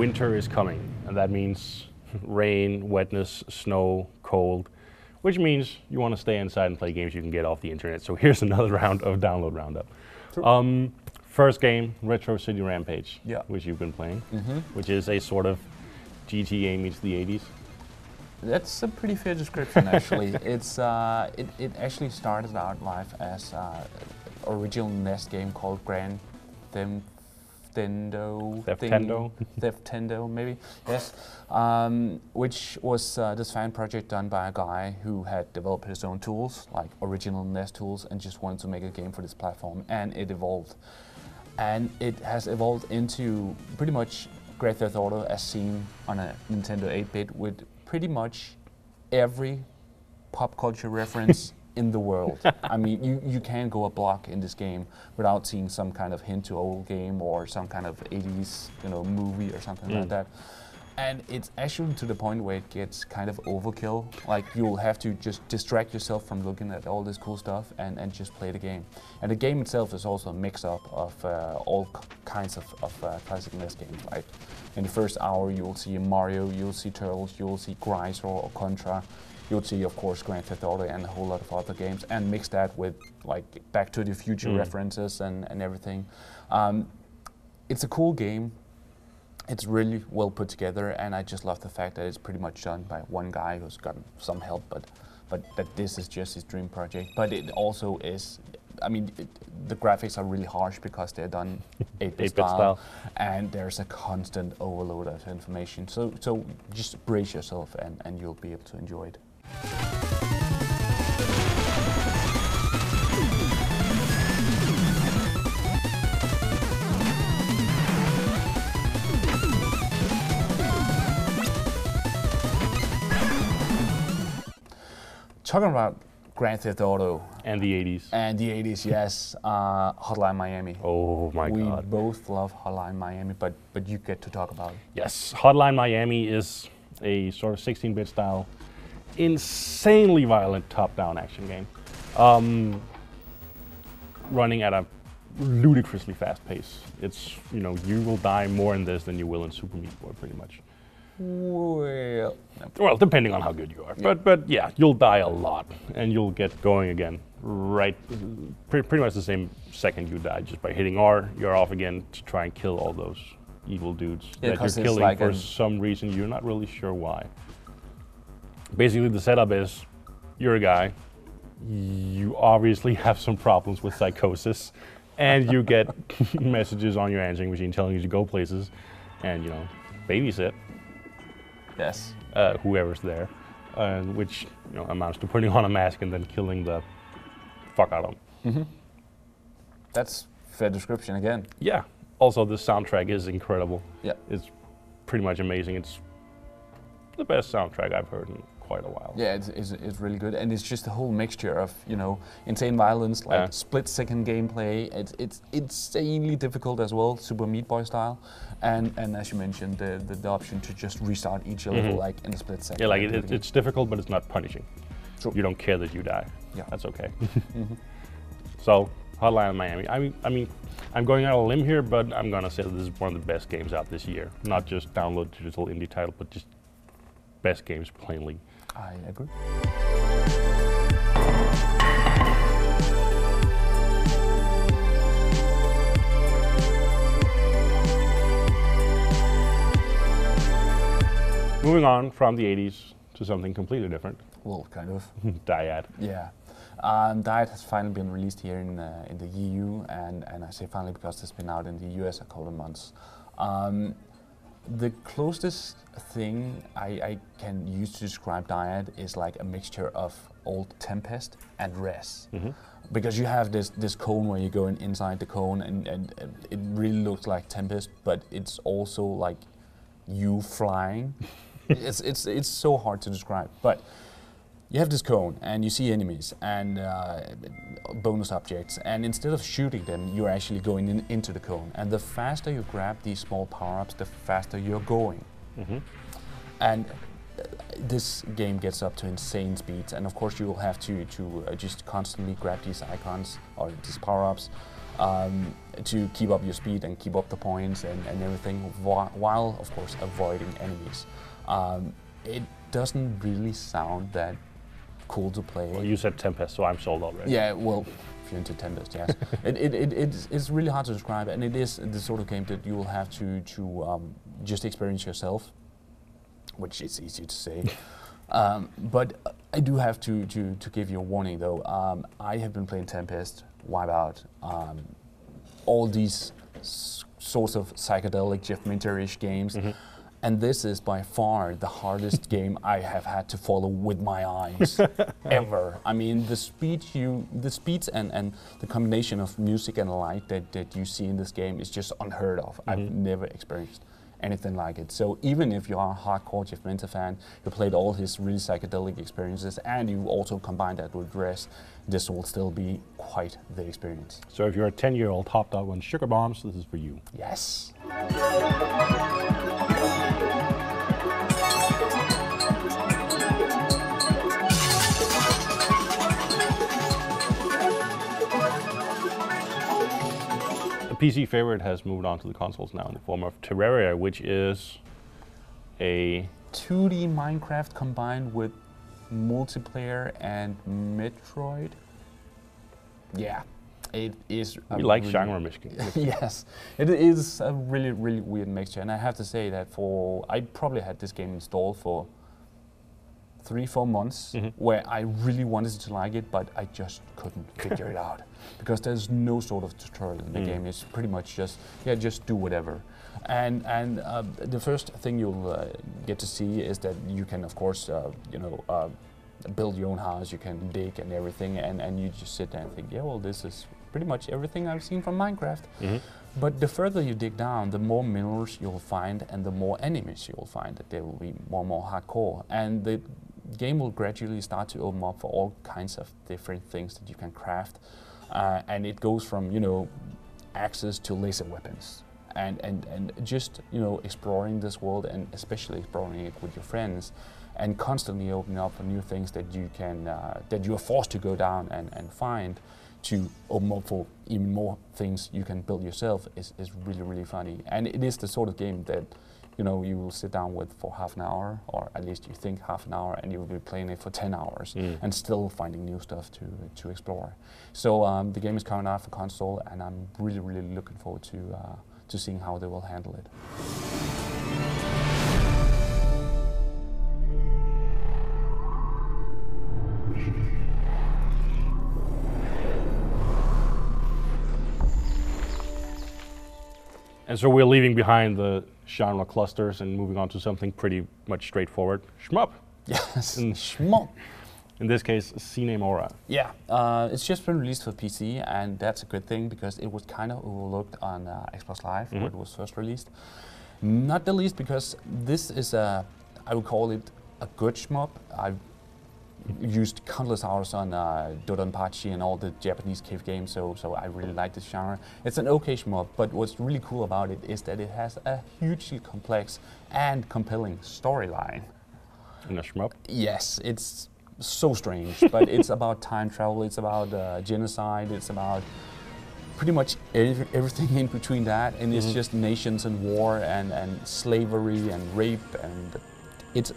winter is coming, and that means rain, wetness, snow, cold, which means you want to stay inside and play games you can get off the internet. So here's another round of download roundup. First game, Retro City Rampage, which you've been playing, which is a sort of GTA meets the 80s. That's a pretty fair description, actually. It's it actually started out live as an original NES game called Grand Theft Auto, maybe, yes, which was this fan project done by a guy who had developed his own tools, like original NES tools, and just wanted to make a game for this platform, and it evolved. And it has evolved into pretty much Grand Theft Auto as seen on a Nintendo 8-bit with pretty much every pop culture reference in the world. I mean, you can't go a block in this game without seeing some kind of hint to old game or some kind of 80s, movie or something like that. And it's actually to the point where it gets kind of overkill. Like, you'll have to just distract yourself from looking at all this cool stuff and just play the game. And the game itself is also a mix-up of all kinds of classic NES games. Like, in the first hour, you'll see Mario, you'll see Turtles, you'll see Gryzor or Contra. You'll see, of course, Grand Theft Auto and a whole lot of other games, and mix that with, like, Back to the Future references and everything. It's a cool game. It's really well put together, and I just love the fact that it's pretty much done by one guy who's gotten some help, but that this is just his dream project. But it also is, I mean, the graphics are really harsh because they're done 8-bit style, and there's a constant overload of information. So just brace yourself, and you'll be able to enjoy it. Talking about Grand Theft Auto. And the 80s. And the 80s, yes. Hotline Miami. Oh my God. We both love Hotline Miami, but you get to talk about it. Yes, Hotline Miami is a sort of 16-bit style, insanely violent top-down action game. Running at a ludicrously fast pace. It's, you will die more in this than you will in Super Meat Boy, pretty much. Well, depending on how good you are. Yeah. But yeah, you'll die a lot, and you'll get going again pretty much the same second you die. Just by hitting R, you're off again to try and kill all those evil dudes that you're killing like for some reason you're not really sure why. Basically, the setup is you're a guy, you obviously have some problems with psychosis, and you get messages on your answering machine telling you to go places and, babysit. Yes. Whoever's there, which amounts to putting on a mask and then killing the fuck out of them. That's fair description again. Yeah. Also, the soundtrack is incredible. Yeah. It's pretty much amazing. It's the best soundtrack I've heard in quite a while. Yeah, it's really good, and it's just a whole mixture of insane violence, like split-second gameplay. It's insanely difficult as well, Super Meat Boy style, and as you mentioned, the option to just restart each level like in a split second. Yeah, like it's difficult, but it's not punishing. True. You don't care that you die. Yeah, that's okay. So Hotline Miami. I mean, I'm going out on a limb here, but I'm gonna say that this is one of the best games out this year. Not just download digital indie title, but just best games plainly. I agree. Moving on from the 80s to something completely different. Well, kind of. Dyad. Yeah. Dyad has finally been released here in the EU, and I say finally because it's been out in the US a couple of months. The closest thing I can use to describe Dyad is like a mixture of old Tempest and Res. Because you have this cone where you go inside the cone, and it really looks like Tempest, but it's also like you flying. It's so hard to describe, but you have this cone and you see enemies and bonus objects, and instead of shooting them, you're actually going into the cone, and the faster you grab these small power-ups, the faster you're going. And this game gets up to insane speeds, and of course you will have to just constantly grab these icons or these power-ups to keep up your speed and keep up the points and everything, while of course avoiding enemies. It doesn't really sound that cool to play. Well, you said Tempest, so I'm sold already. Yeah, well, if you're into Tempest, yes. It's really hard to describe, and it is the sort of game that you will have to just experience yourself, which is easy to say. But I do have to give you a warning, though. I have been playing Tempest, Wipeout, all these sorts of psychedelic Jeff Minter-ish games. And this is by far the hardest game I have had to follow with my eyes ever. I mean, the speeds and the combination of music and light that you see in this game is just unheard of. I've never experienced anything like it. So even if you are a hardcore Jeff Minter fan, you played all his really psychedelic experiences, and you also combine that with rest, this will still be quite the experience. So if you're a 10-year-old hot dog on sugar bombs, this is for you. Yes. PC favorite has moved on to the consoles now in the form of Terraria, which is a 2D Minecraft combined with multiplayer and Metroid. Yeah, it is. We like genre mixing. Yes, it is a really, really weird mixture, and I have to say that I probably had this game installed for 3-4 months, where I really wanted to like it, but I just couldn't figure it out, because there's no sort of tutorial in the game. It's pretty much just do whatever. And the first thing you'll get to see is that you can, of course, build your own house. You can dig and everything, and you just sit there and think, yeah, well, this is pretty much everything I've seen from Minecraft. But the further you dig down, the more minerals you'll find, and the more enemies you'll find. That they will be more and more hardcore, and the game will gradually start to open up for all kinds of different things that you can craft, and it goes from axes to laser weapons, and just exploring this world, and especially exploring it with your friends, and constantly opening up for new things that you can that you are forced to go down and find, to open up for even more things you can build yourself is really, really funny. And it is the sort of game that you will sit down with for half an hour, or at least you think half an hour, and you will be playing it for 10 hours and still finding new stuff to explore. So the game is coming out for console, and I'm really, really looking forward to seeing how they will handle it. And so we're leaving behind the genre clusters and moving on to something pretty much straightforward. Shmup. Yes, shmup. In this case, Cine Mora. Yeah, it's just been released for PC, and that's a good thing, because it was kind of overlooked on Xbox Live when it was first released. Not the least because this is I would call it a good shmup. I've used countless hours on Dodonpachi and all the Japanese cave games, so I really like this genre. It's an okay shmup, but what's really cool about it is that it has a hugely complex and compelling storyline. In a shmup? Yes, it's so strange, but it's about time travel, it's about genocide, it's about pretty much everything in between that, and it's just nations and war and slavery and rape, and it's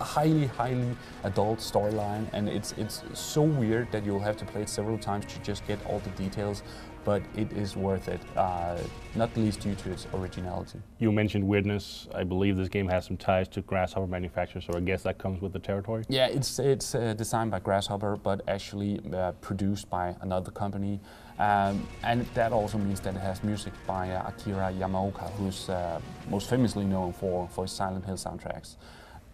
a highly adult storyline, and it's so weird that you'll have to play it several times to just get all the details, but it is worth it, not least due to its originality. You mentioned weirdness. I believe this game has some ties to Grasshopper manufacturers, so I guess that comes with the territory? Yeah, it's designed by Grasshopper, but actually produced by another company, and that also means that it has music by Akira Yamaoka, who's most famously known for his Silent Hill soundtracks.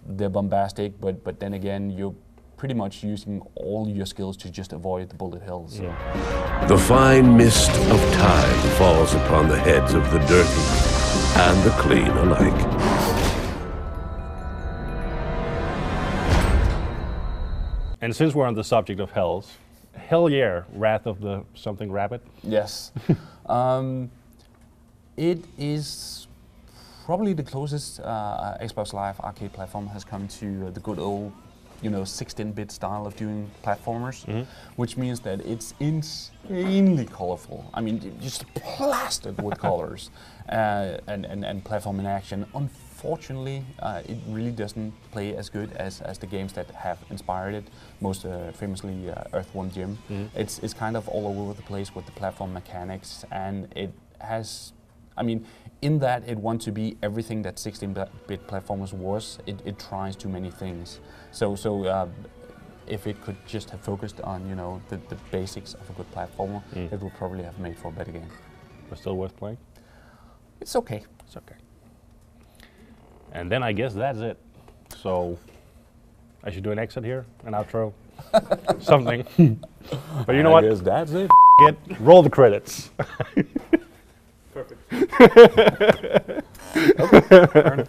They're bombastic, but then again, you're pretty much using all your skills to just avoid the bullet hills. Yeah. The fine mist of time falls upon the heads of the dirty and the clean alike. And since we're on the subject of hells, hell yeah, Wrath of the something rabbit. Yes. It is probably the closest Xbox Live arcade platform has come to the good old 16-bit style of doing platformers, which means that it's insanely colorful. I mean, just plastered with colors and platform in action. Unfortunately, it really doesn't play as good as the games that have inspired it, most famously Earthworm Jim. It's kind of all over the place with the platform mechanics, and it has, I mean, in that it wants to be everything that 16-bit platformers was, it tries too many things. So if it could just have focused on, the basics of a good platformer, it would probably have made for a better game. But still worth playing? It's okay. It's okay. And then I guess that's it. So I should do an exit here, an outro, something. But you know what? I guess that's it. Roll the credits. Perfect. Okay.